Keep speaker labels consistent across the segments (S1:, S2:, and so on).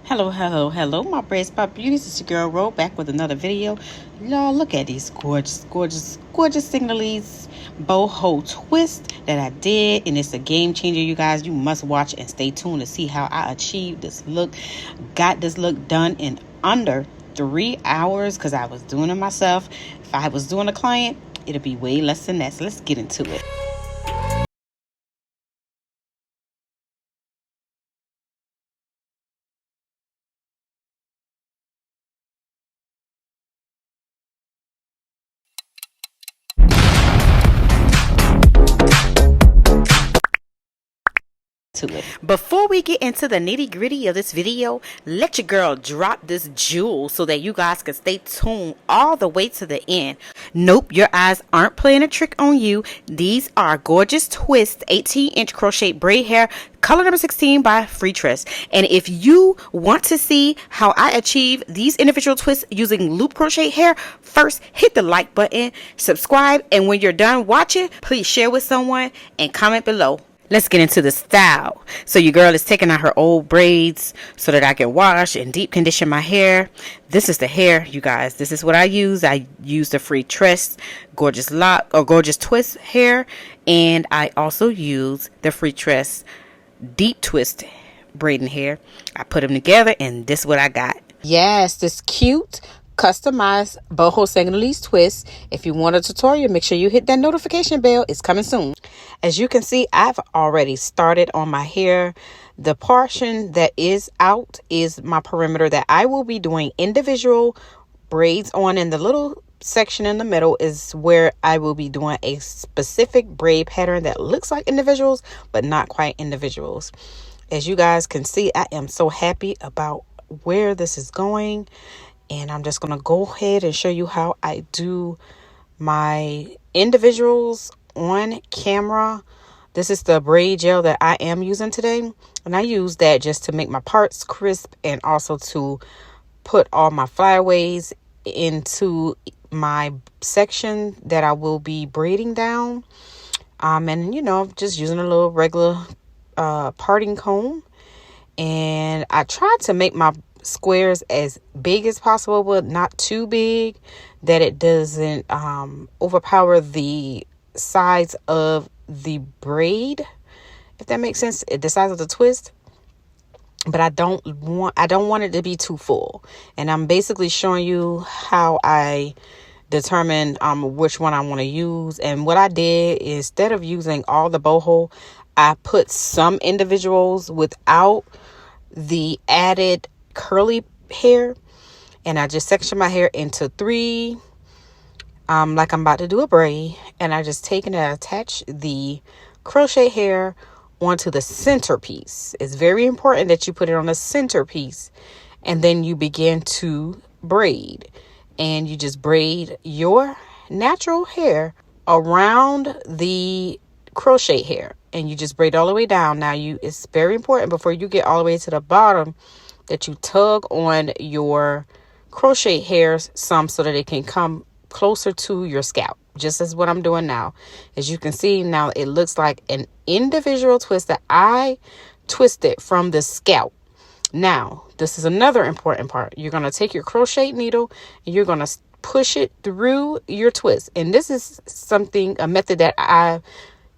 S1: Hello, my BraidSpot beauties. It's your girl Ro back with another video. Y'all, look at these gorgeous signalese boho twist that I did, and it's a game changer, you guys. You must watch and stay tuned to see how I achieved this look. Got this look done in under 3 hours because I was doing it myself. If I was doing a client, it'll be way less than that. So let's get into it. Before we get into the nitty gritty of this video, let your girl drop this jewel so that you guys can stay tuned all the way to the end. Nope, your eyes aren't playing a trick on you. These are Gorgeous Twist 18-inch crochet braid hair, color number 16 by freetress. And if you want to see how I achieve these individual twists using loop crochet hair, first hit the like button, subscribe, and when you're done watching, please share with someone and comment below. Let's get into the style. So your girl is taking out her old braids so that I can wash and deep condition my hair. This is the hair, you guys. This is what I use. I use the freetress gorgeous lock or gorgeous twist hair, and I also use the freetress deep twist braiding hair. I put them together, and this is what I got. Yes, this cute customized boho signalese twist. If you want a tutorial, make sure you hit that notification bell. It's coming soon. As you can see, I've already started on my hair. The portion that is out is my perimeter that I will be doing individual braids on, and the little section in the middle is where I will be doing a specific braid pattern that looks like individuals but not quite individuals. As you guys can see, I am so happy about where this is going. And I'm just going to go ahead and show you how I do my individuals on camera. This is the braid gel that I am using today. And I use that just to make my parts crisp and also to put all my flyaways into my section that I will be braiding down. And, you know, just using a little regular parting comb. And I tried to make my squares as big as possible, but not too big that it doesn't overpower the size of the braid, if that makes sense, the size of the twist. But I don't want it to be too full. And I'm basically showing you how I determine which one I want to use. And what I did, instead of using all the boho, I put some individuals without the added curly hair, and I just section my hair into 3 like I'm about to do a braid, and I just take and attach the crochet hair onto the centerpiece. It's very important that you put it on the centerpiece, and then you begin to braid, and you just braid your natural hair around the crochet hair, and you just braid all the way down. Now it's very important before you get all the way to the bottom that you tug on your crochet hairs some so that it can come closer to your scalp, just as what I'm doing now. As you can see now, it looks like an individual twist that I twisted from the scalp. Now, this is another important part. You're going to take your crochet needle and you're going to push it through your twist. And this is a method that I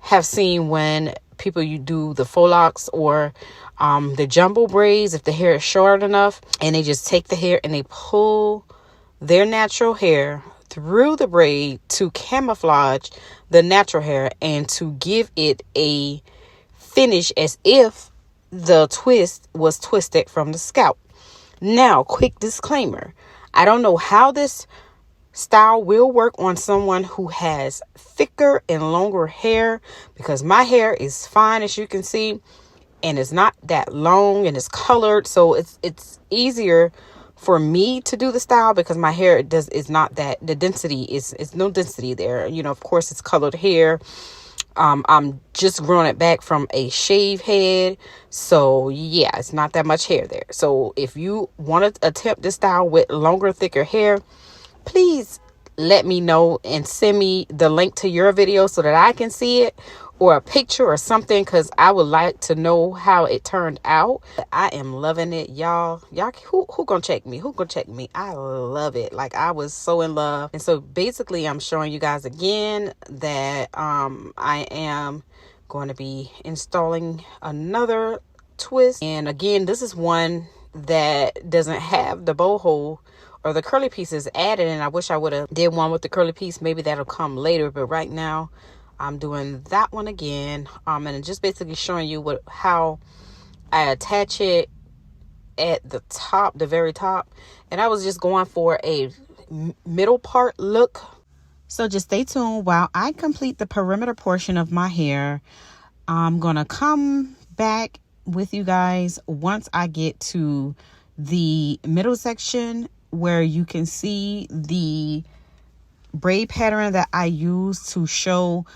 S1: have seen when people you do the faux locks or the jumbo braids, if the hair is short enough, and they just take the hair and they pull their natural hair through the braid to camouflage the natural hair and to give it a finish as if the twist was twisted from the scalp. Now, quick disclaimer, I don't know how this style will work on someone who has thicker and longer hair, because my hair is fine, as you can see, and it's not that long and it's colored, so it's easier for me to do the style because my hair is not that, the density is no density there. You know, of course it's colored hair. I'm just growing it back from a shave head, so yeah, it's not that much hair there. So if you want to attempt this style with longer, thicker hair, please let me know and send me the link to your video so that I can see it. or a picture or something, because I would like to know how it turned out. I am loving it, y'all. Who gonna check me? Who gonna check me? I love it. Like, I was so in love. And so basically I'm showing you guys again that I am going to be installing another twist. And again, this is one that doesn't have the boho or the curly pieces added, and I wish I would have did one with the curly piece. Maybe that'll come later, but right now I'm doing that one again, and just basically showing you how I attach it at the top, the very top. And I was just going for a middle part look. So just stay tuned while I complete the perimeter portion of my hair. I'm gonna come back with you guys once I get to the middle section where you can see the braid pattern that I use to show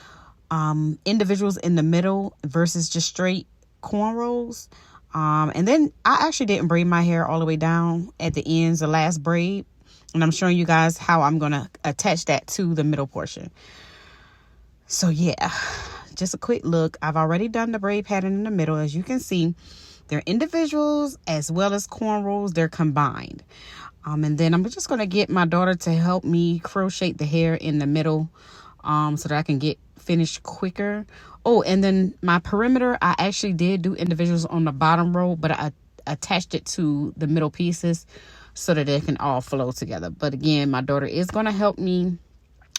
S1: individuals in the middle versus just straight cornrows. And then I actually didn't braid my hair all the way down at the ends, the last braid, and I'm showing you guys how I'm gonna attach that to the middle portion. So yeah, just a quick look. I've already done the braid pattern in the middle. As you can see, they're individuals as well as cornrows. They're combined. And then I'm just going to get my daughter to help me crochet the hair in the middle so that I can get finished quicker. Oh, and then my perimeter, I actually did do individuals on the bottom row, but I attached it to the middle pieces so that they can all flow together. But again, my daughter is going to help me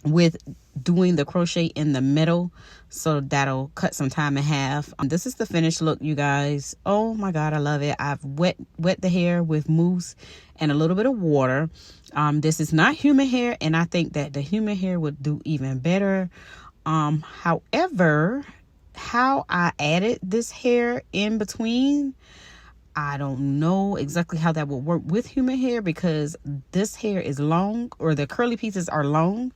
S1: with doing the crochet in the middle, so that'll cut some time in half. This is the finished look, you guys. Oh my god, I love it. I've wet the hair with mousse and a little bit of water. This is not human hair, and I think that the human hair would do even better. However, how I added this hair in between, I don't know exactly how that will work with human hair, because this hair is long, or the curly pieces are long.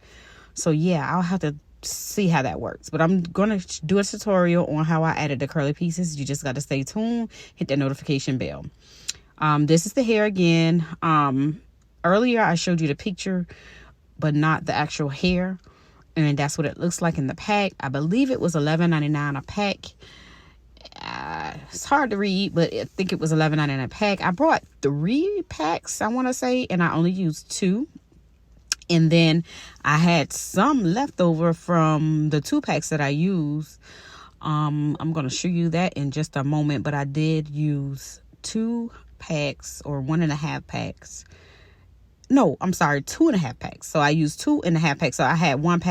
S1: So yeah, I'll have to see how that works. But I'm going to do a tutorial on how I added the curly pieces. You just got to stay tuned, hit that notification bell. This is the hair again. Earlier I showed you the picture, but not the actual hair. And that's what it looks like in the pack. I believe it was $11.99 a pack. It's hard to read, but I think it was $11.99 a pack. I brought 3 packs, I want to say, and I only used 2. And then I had some left over from the 2 packs that I used. I'm going to show you that in just a moment, but I did use 2 packs or 1.5 packs. No, I'm sorry, 2.5 packs. So I used 2.5 packs. So I had 1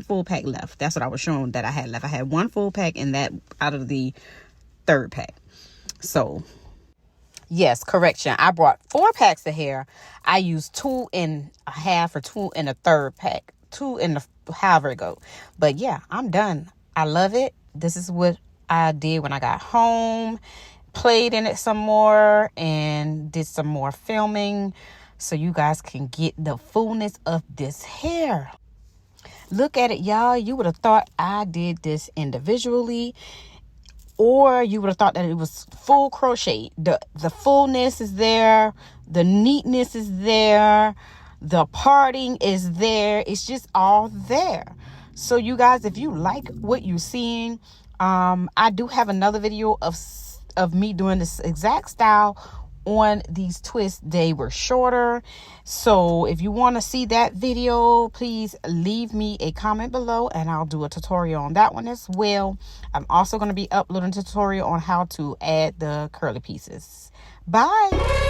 S1: full pack left. That's what I was showing that I had left. I had 1 full pack in that out of the 3rd pack. So yes, correction. I brought 4 packs of hair. I used 2.5 or 2 in the 3rd pack. 2 in the however it go. But yeah, I'm done. I love it. This is what I did when I got home. Played in it some more and did some more filming so you guys can get the fullness of this hair. Look at it, y'all. You would have thought I did this individually, or you would have thought that it was full crochet. The fullness is there. The neatness is there. The parting is there. It's just all there. So you guys, if you like what you're seeing, I do have another video of me doing this exact style on these twists. They were shorter. So if you want to see that video, please leave me a comment below and I'll do a tutorial on that one as well. I'm also going to be uploading a tutorial on how to add the curly pieces. Bye.